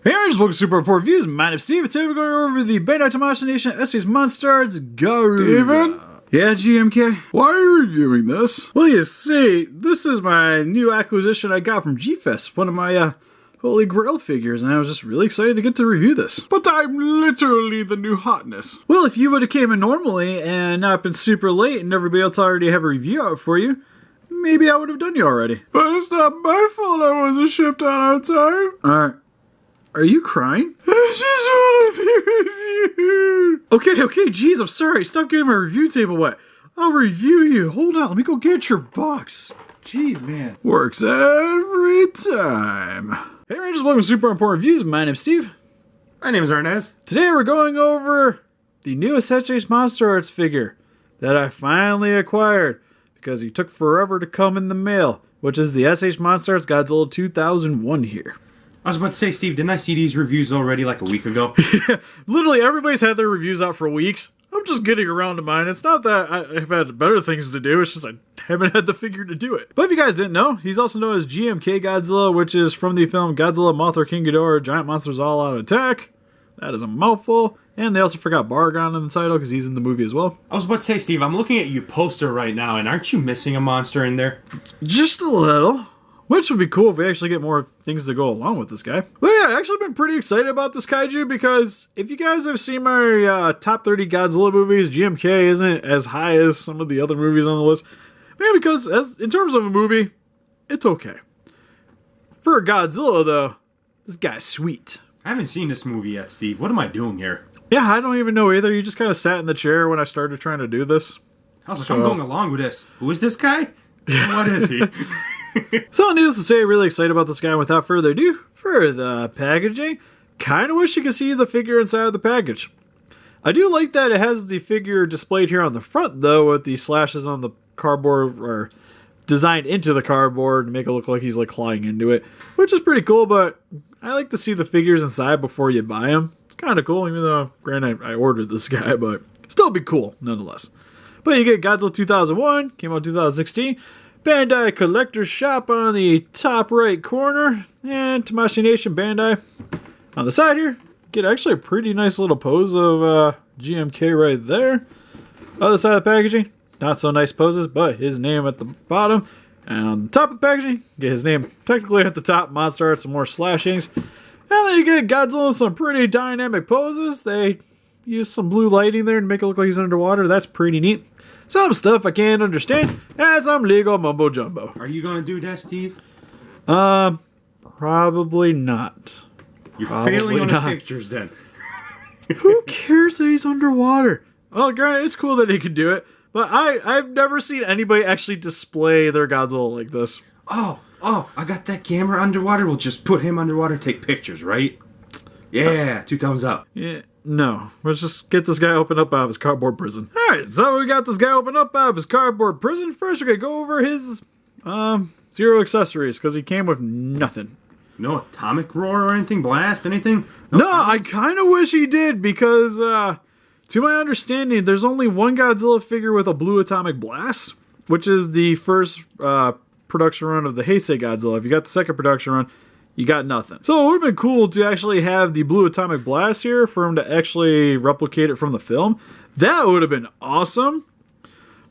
Hey, I just welcome to Super Report Reviews. My name's Steve. Today we're going over the Bandai Tamashii Nations MonsterArts Godzilla. Steven? Yeah, GMK? Why are you reviewing this? Well, you see, this is my new acquisition I got from G-Fest, one of my Holy Grail figures, and I was just really excited to get to review this. But I'm literally the new hotness. Well, if you would have came in normally and not been super late and everybody else already have a review out for you, maybe I would have done you already. But it's not my fault I wasn't shipped out on time. Are you crying? I just want to be reviewed. Okay, jeez, I'm sorry. Stop getting my review table wet. I'll review you. Hold on, let me go get your box. Jeez, man. Works every time. Hey Rangers, welcome to Super Important Reviews. My name's Steve. My name is Arnes. Today we're going over the newest SH MonsterArts figure that I finally acquired because he took forever to come in the mail, which is the SH MonsterArts Godzilla 2001 here. I was about to say, Steve, didn't I see these reviews already like a week ago? Yeah, literally everybody's had their reviews out for weeks. I'm just getting around to mine. It's not that I've had better things to do, it's just I haven't had the figure to do it. But if you guys didn't know, he's also known as GMK Godzilla, which is from the film Godzilla, Mothra, King Ghidorah, Giant Monsters All Out Attack. That is a mouthful. And they also forgot Bargon in the title because he's in the movie as well. I was about to say, Steve, I'm looking at your poster right now, and aren't you missing a monster in there? Just a little. Which would be cool if we actually get more things to go along with this guy. But yeah, I've actually been pretty excited about this kaiju because if you guys have seen my top 30 Godzilla movies, GMK isn't as high as some of the other movies on the list. Man, because in terms of a movie, it's okay. For a Godzilla, though, this guy's sweet. I haven't seen this movie yet, Steve. What am I doing here? Yeah, I don't even know either. You just kind of sat in the chair when I started trying to do this. I was like, I'm going along with this. Who is this guy? What is he? So needless to say, really excited about this guy. Without further ado, for the packaging, kind of wish you could see the figure inside of the package. I do like that it has the figure displayed here on the front, though, with the slashes on the cardboard, or designed into the cardboard to make it look like he's like clawing into it, which is pretty cool, but I like to see the figures inside before you buy them. It's kind of cool, even though, granted, I ordered this guy, but still be cool, nonetheless. But you get Godzilla 2001, came out 2016, Bandai Collector's Shop on the top right corner, and Tamashii Nation Bandai on the side here. Get actually a pretty nice little pose of GMK right there. Other side of the packaging, not so nice poses, but his name at the bottom. And on the top of the packaging, get his name technically at the top, MonsterArts, some more slashings. And then you get Godzilla in some pretty dynamic poses. They use some blue lighting there to make it look like he's underwater. That's pretty neat. Some stuff I can't understand, and some legal mumbo jumbo. Are you going to do that, Steve? Probably not. You're failing on the pictures, then. Who cares that he's underwater? Well, granted, it's cool that he could do it, but I've never seen anybody actually display their Godzilla like this. Oh, I got that camera underwater. We'll just put him underwater and take pictures, right? Yeah, 2 thumbs up. Yeah. No, let's just get this guy opened up out of his cardboard prison. Alright, so we got this guy opened up out of his cardboard prison. First, we're going to go over his, 0 accessories, because he came with nothing. No atomic roar or anything? Blast? Anything? No, I kind of wish he did, because, to my understanding, there's only one Godzilla figure with a blue atomic blast, which is the first, production run of the Heisei Godzilla. If you got the second production run, you got nothing. So it would have been cool to actually have the blue atomic blast here for him to actually replicate it from the film. That would have been awesome.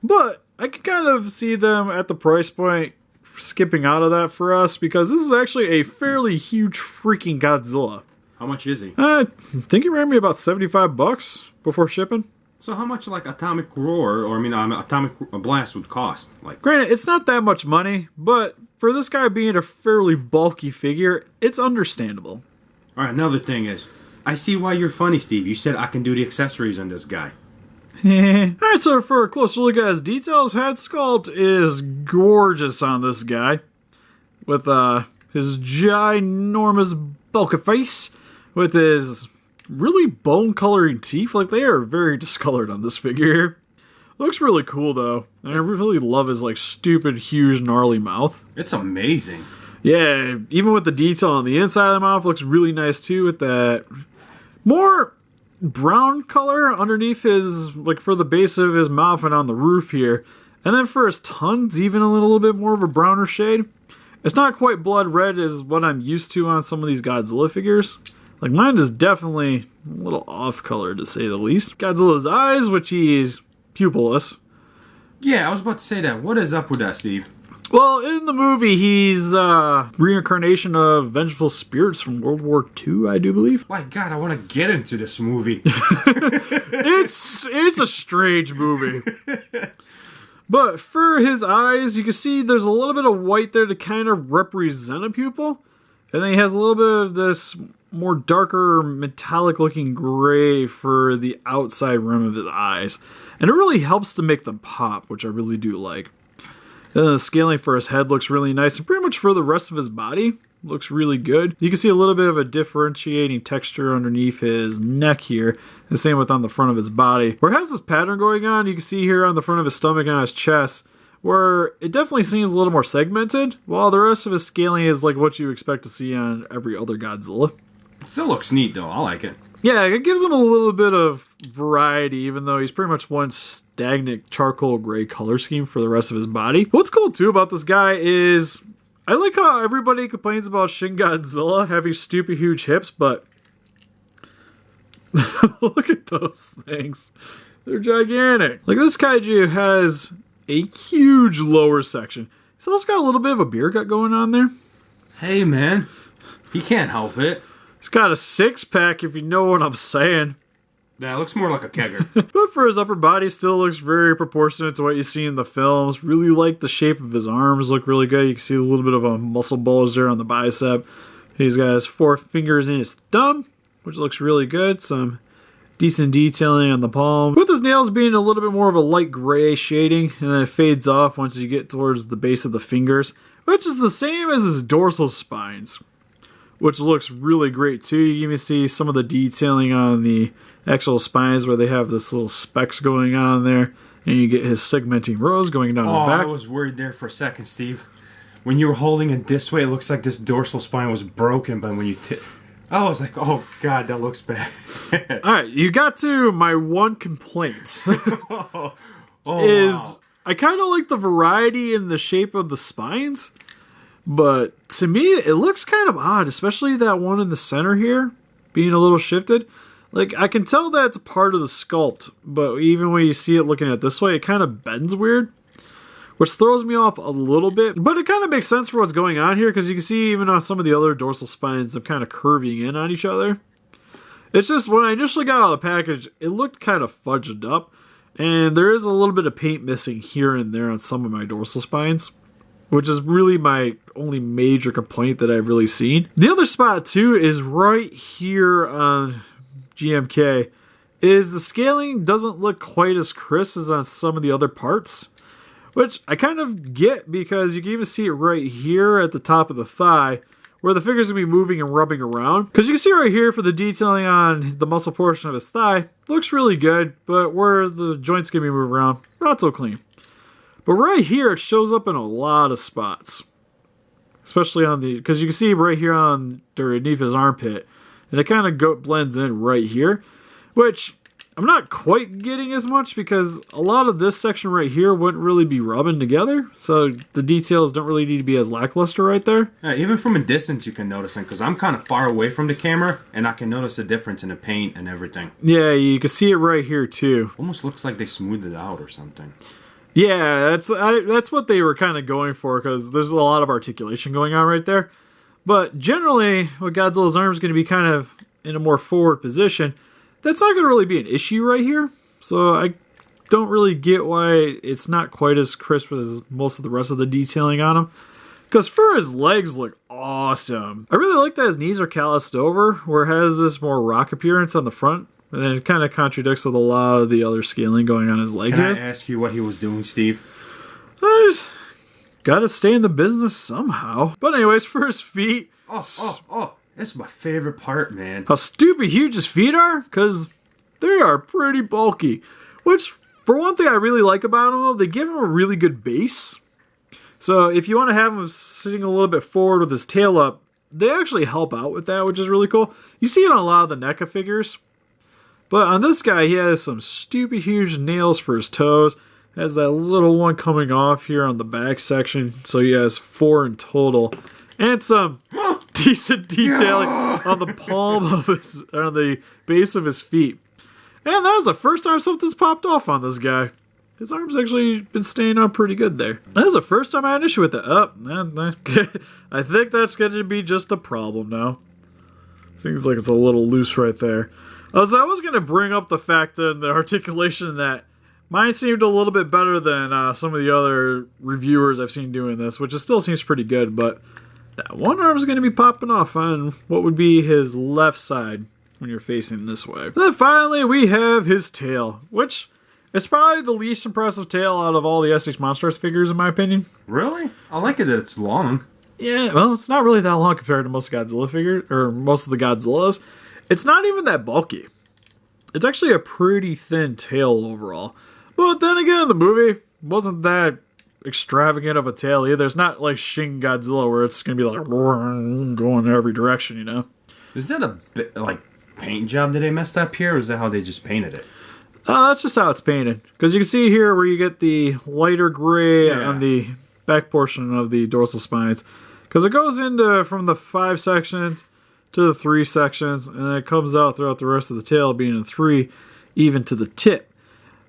But I could kind of see them at the price point skipping out of that for us because this is actually a fairly huge freaking Godzilla. How much is he? I think he ran me about $75 before shipping. So how much like atomic roar, or atomic blast would cost? Like, granted, it's not that much money, but for this guy being a fairly bulky figure, it's understandable. All right, another thing is, I see why you're funny, Steve. You said I can do the accessories on this guy. Alright, so for a closer look at his details, head sculpt is gorgeous on this guy. With his ginormous bulky face, with his really bone-coloring teeth. Like, they are very discolored on this figure. Looks really cool, though. And I really love his, like, stupid, huge, gnarly mouth. It's amazing. Yeah, even with the detail on the inside of the mouth, looks really nice, too, with that more brown color underneath his, like, for the base of his mouth and on the roof here. And then for his tongues, even a little bit more of a browner shade. It's not quite blood red as what I'm used to on some of these Godzilla figures. Like, mine is definitely a little off-color, to say the least. Godzilla's eyes, which he's pupilless. Yeah, I was about to say that. What is up with that, Steve? Well, in the movie, he's reincarnation of vengeful spirits from World War II, I do believe. My God, I want to get into this movie. It's a strange movie. But for his eyes, you can see there's a little bit of white there to kind of represent a pupil. And then he has a little bit of this more darker metallic looking gray for the outside rim of his eyes. And it really helps to make them pop, which I really do like. And the scaling for his head looks really nice, and pretty much for the rest of his body looks really good. You can see a little bit of a differentiating texture underneath his neck here. The same with on the front of his body. Where it has this pattern going on, you can see here on the front of his stomach and on his chest, where it definitely seems a little more segmented, while the rest of his scaling is like what you expect to see on every other Godzilla. Still looks neat, though. I like it. Yeah, it gives him a little bit of variety, even though he's pretty much one stagnant charcoal gray color scheme for the rest of his body. What's cool, too, about this guy is I like how everybody complains about Shin Godzilla having stupid huge hips, but look at those things. They're gigantic. Like, this kaiju has a huge lower section. He's also got a little bit of a beer gut going on there. Hey, man. He can't help it. He's got a six-pack, if you know what I'm saying. That looks more like a kegger. But for his upper body, still looks very proportionate to what you see in the films. Really like the shape of his arms, look really good. You can see a little bit of a muscle bulge there on the bicep. He's got his 4 fingers in his thumb, which looks really good. Some decent detailing on the palm. With his nails being a little bit more of a light gray shading, and then it fades off once you get towards the base of the fingers, which is the same as his dorsal spines, which looks really great too. You can even see some of the detailing on the actual spines where they have this little specks going on there, and you get his segmenting rows going down his back. I was worried there for a second, Steve. When you were holding it this way, it looks like this dorsal spine was broken, but when you I was like, oh God, that looks bad. Alright, you got to my one complaint. Wow. I kind of like the variety in the shape of the spines, but to me, it looks kind of odd, especially that one in the center here, being a little shifted. Like, I can tell that's part of the sculpt, but even when you see it looking at it this way, it kind of bends weird, which throws me off a little bit. But it kind of makes sense for what's going on here, because you can see even on some of the other dorsal spines, them kind of curving in on each other. It's just, when I initially got out of the package, it looked kind of fudged up, and there is a little bit of paint missing here and there on some of my dorsal spines, which is really my only major complaint that I've really seen. The other spot, too, is right here on GMK, is the scaling doesn't look quite as crisp as on some of the other parts, which I kind of get, because you can even see it right here at the top of the thigh, where the figure's going to be moving and rubbing around. Because you can see right here for the detailing on the muscle portion of his thigh, looks really good, but where the joint's going to be moving around, not so clean. But right here, it shows up in a lot of spots. Especially on the, because you can see right here on underneath his armpit, and it kind of blends in right here, which I'm not quite getting as much, because a lot of this section right here wouldn't really be rubbing together, so the details don't really need to be as lackluster right there. Yeah, even from a distance you can notice it, because I'm kind of far away from the camera, and I can notice the difference in the paint and everything. Yeah, you can see it right here too. Almost looks like they smoothed it out or something. Yeah, that's what they were kind of going for, because there's a lot of articulation going on right there. But generally, with Godzilla's arm is going to be kind of in a more forward position, that's not going to really be an issue right here. So I don't really get why it's not quite as crisp as most of the rest of the detailing on him. Because for his legs look awesome. I really like that his knees are calloused over, where it has this more rock appearance on the front. And then it kind of contradicts with a lot of the other scaling going on his leg here. Can I ask you what he was doing, Steve? I just gotta stay in the business somehow. But anyways, for his feet... Oh, that's my favorite part, man. How stupid huge his feet are, because they are pretty bulky. Which, for one thing I really like about him, though, they give him a really good base. So if you want to have him sitting a little bit forward with his tail up, they actually help out with that, which is really cool. You see it on a lot of the NECA figures. But on this guy, he has some stupid huge nails for his toes. Has that little one coming off here on the back section. So he has 4 in total. And some decent detailing on the palm of on the base of his feet. And that was the first time something's popped off on this guy. His arm's actually been staying on pretty good there. That was the first time I had an issue with it. I think that's going to be just a problem now. Seems like it's a little loose right there. I was going to bring up the fact in the articulation that mine seemed a little bit better than some of the other reviewers I've seen doing this, which still seems pretty good, but that one arm is going to be popping off on what would be his left side when you're facing this way. Then finally we have his tail, which is probably the least impressive tail out of all the SH MonsterArts figures in my opinion. Really? I like it that it's long. Yeah, well, it's not really that long compared to most Godzilla figures, or most of the Godzillas. It's not even that bulky. It's actually a pretty thin tail overall. But then again, the movie wasn't that extravagant of a tail either. It's not like Shin Godzilla where it's going to be like going in every direction, you know? Is that a bit, like, paint job that they messed up here, or is that how they just painted it? That's just how it's painted. Because you can see here where you get the lighter gray on the back portion of the dorsal spines. Because it goes into from the 5 sections to the 3 sections, and then it comes out throughout the rest of the tail being a 3, even to the tip.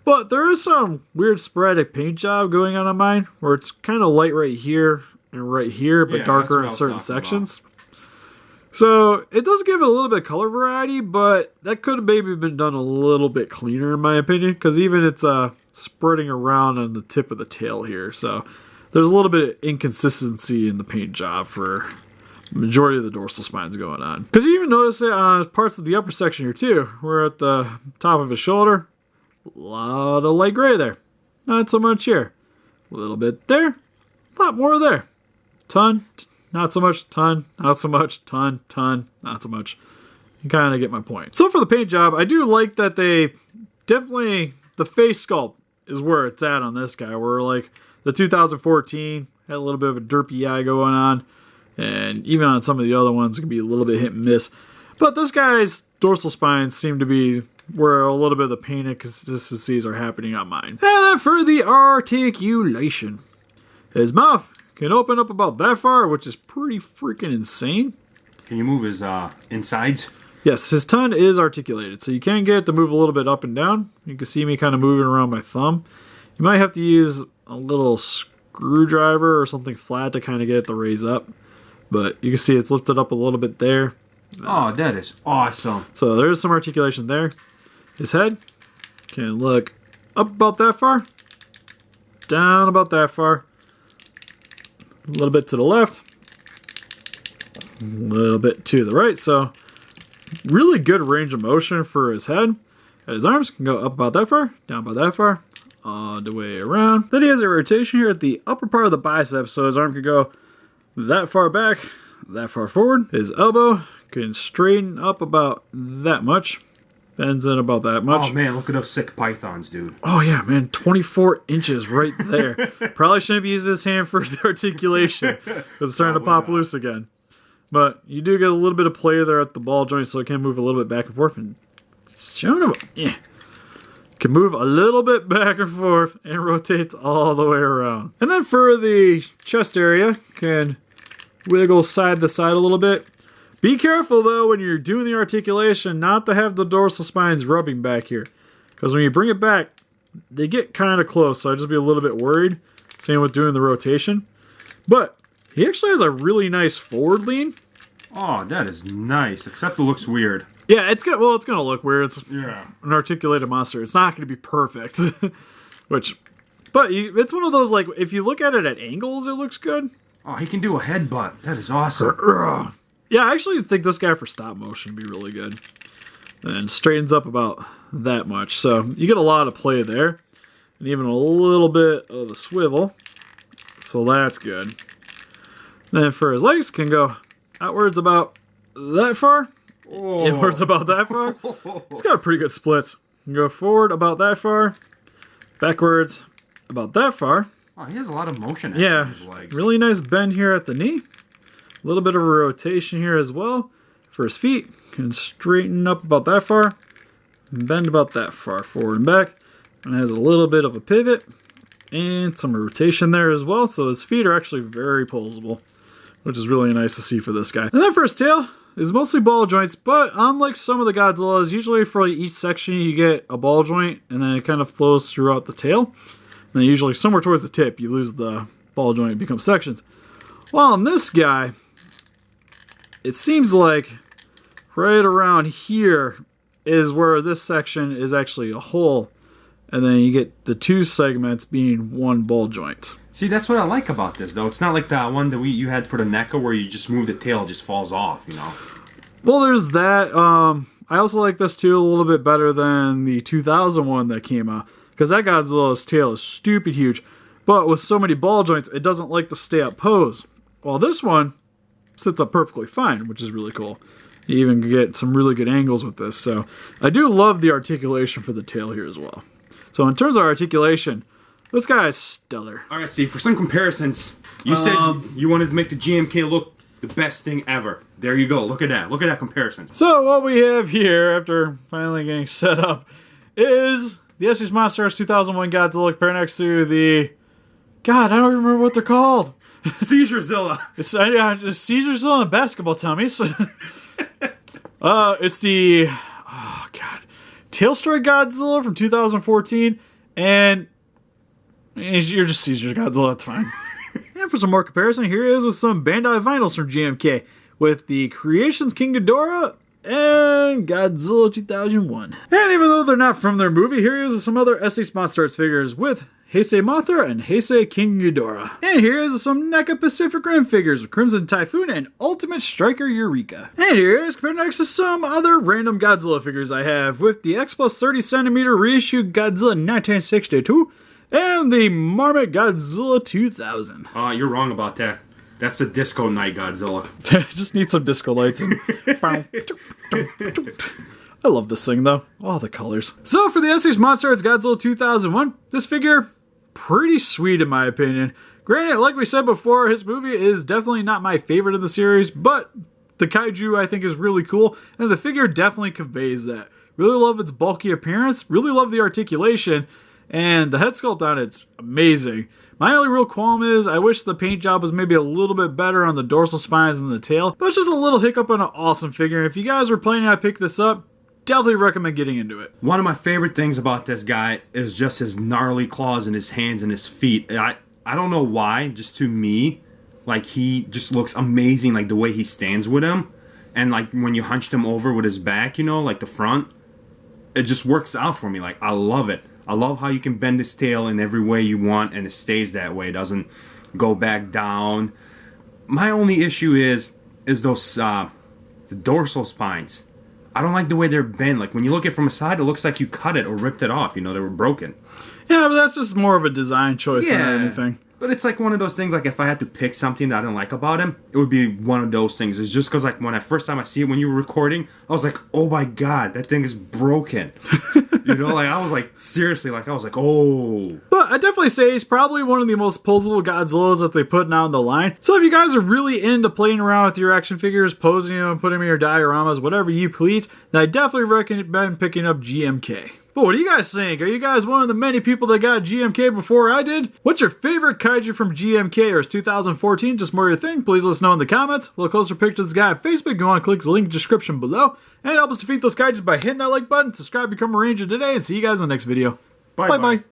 But there is some weird sporadic paint job going on mine, where it's kind of light right here and right here, but darker in certain sections. So it does give it a little bit of color variety, but that could have maybe been done a little bit cleaner in my opinion, because even it's spreading around on the tip of the tail here. So there's a little bit of inconsistency in the paint job for the majority of the dorsal spines going on. Because you even notice it on parts of the upper section here too, where at the top of his shoulder, a lot of light gray there. Not so much here. A little bit there, a lot more there. Ton, not so much, ton, not so much, ton, not so much. You kind of get my point. So for the paint job, I do like that they definitely, the face sculpt is where it's at on this guy. Where like the 2014 had a little bit of a derpy eye going on. And even on some of the other ones, it can be a little bit hit and miss. But this guy's dorsal spines seem to be where a little bit of the paint inconsistencies are happening on mine. And then for the articulation. His mouth can open up about that far, which is pretty freaking insane. Can you move his insides? Yes, his tongue is articulated, so you can get it to move a little bit up and down. You can see me kind of moving around my thumb. You might have to use a little screwdriver or something flat to kind of get it to raise up. But you can see it's lifted up a little bit there. Oh, that is awesome. So there's some articulation there. His head can look up about that far, down about that far, a little bit to the left, a little bit to the right. So really good range of motion for his head. And his arms can go up about that far, down about that far, all the way around. Then he has a rotation here at the upper part of the bicep, so his arm can go that far back, that far forward. His elbow can straighten up about that much. Bends in about that much. Oh man, look at those sick pythons, dude. Oh yeah, man, 24 inches right there. Probably shouldn't be using his hand for the articulation, because it's starting to pop loose again. But you do get a little bit of play there at the ball joint, so it can move a little bit back and forth. And can move a little bit back and forth and rotates all the way around. And then for the chest area, can wiggle side to side a little bit. Be careful though when you're doing the articulation not to have the dorsal spines rubbing back here, because when you bring it back they get kind of close, so I'd just be a little bit worried. Same with doing the rotation. But he actually has a really nice forward lean. Oh, that is nice, except it looks weird. Yeah, it's good. Well, it's gonna look weird. It's an articulated monster. It's not gonna be perfect. But it's one of those, like, if you look at it at angles, it looks good. Oh, he can do a headbutt. That is awesome. Yeah, I actually think this guy for stop motion would be really good. And straightens up about that much. So you get a lot of play there. And even a little bit of a swivel. So that's good. Then for his legs, can go outwards about that far. Oh. Inwards about that far. It's got a pretty good split. Can go forward about that far. Backwards about that far. Oh, he has a lot of motion in his legs. Really nice bend here at the knee. A little bit of a rotation here as well. For his feet, can straighten up about that far. Bend about that far forward and back. And has a little bit of a pivot. And some rotation there as well. So his feet are actually very posable. which is really nice to see for this guy. And then for his tail, is mostly ball joints, but unlike some of the Godzillas, usually for each section you get a ball joint, and then it kind of flows throughout the tail. And then usually somewhere towards the tip, you lose the ball joint, it becomes sections. While on this guy, it seems like right around here is where this section is actually a hole, and then you get the two segments being one ball joint. See, that's what I like about this, though. It's not like that one that you had for the NECA where you just move the tail, it just falls off, you know? Well, there's that. I also like this, too, a little bit better than the 2000 one that came out. Because that Godzilla's tail is stupid huge. But with so many ball joints, it doesn't like to stay up pose. While this one sits up perfectly fine, which is really cool. You even get some really good angles with this. So I do love the articulation for the tail here as well. So in terms of articulation, this guy is stellar. All right, Steve, for some comparisons, you said you wanted to make the GMK look the best thing ever. There you go. Look at that. Look at that comparison. So what we have here, after finally getting set up, is the SC's MonsterArts 2001 Godzilla compared next to the... God, I don't remember what they're called. Seizurzilla. It's Seizurzilla and basketball tummies. It's the... Oh, God. Tailstrike Godzilla from 2014, and... You're just Caesar's Godzilla, that's fine. And for some more comparison, here is with some Bandai vinyls from GMK with the Creations King Ghidorah and Godzilla 2001. And even though they're not from their movie, here is with some other SC's MonsterArts figures with Heisei Mothra and Heisei King Ghidorah. And here is some NECA Pacific Rim figures with Crimson Typhoon and Ultimate Striker Eureka. And here is compared next to some other random Godzilla figures I have with the X plus 30 centimeter reissue Godzilla 1962 and the Marmot Godzilla 2000. You're wrong about that. That's the Disco Night Godzilla. Just need some disco lights. I love this thing, though. All the colors. So, for the SC's MonsterArts Godzilla 2001, this figure, pretty sweet in my opinion. Granted, like we said before, his movie is definitely not my favorite of the series, but the kaiju I think is really cool, and the figure definitely conveys that. Really love its bulky appearance, really love the articulation, and the head sculpt on it's amazing. My only real qualm is I wish the paint job was maybe a little bit better on the dorsal spines and the tail, but it's just a little hiccup on an awesome figure. If you guys were planning to pick this up, definitely recommend getting into it. One of my favorite things about this guy is just his gnarly claws and his hands and his feet. I don't know why, just to me, like he just looks amazing, like the way he stands with him. And like when you hunched him over with his back, you know, like the front, it just works out for me. Like I love it. I love how you can bend his tail in every way you want and it stays that way. It doesn't go back down. My only issue is those the dorsal spines. I don't like the way they're bent. Like when you look at it from a side, it looks like you cut it or ripped it off. You know, they were broken. Yeah, but that's just more of a design choice than anything. But it's like one of those things, like if I had to pick something that I didn't like about him, it would be one of those things. It's just because like when first time I see it when you were recording, I was like, oh my god, that thing is broken. You know, like I was like, seriously, like I was like, oh. But I'd definitely say he's probably one of the most posable Godzillas that they put now in the line. So if you guys are really into playing around with your action figures, posing them, putting them in your dioramas, whatever you please, then I definitely recommend picking up GMK. But what do you guys think? Are you guys one of the many people that got GMK before I did? What's your favorite kaiju from GMK, or is 2014 just more your thing? Please let us know in the comments. We'll closer pictures of this guy on Facebook. If you want to click the link in the description below. And help us defeat those kaijus by hitting that like button. Subscribe, become a ranger today, and see you guys in the next video. Bye-bye.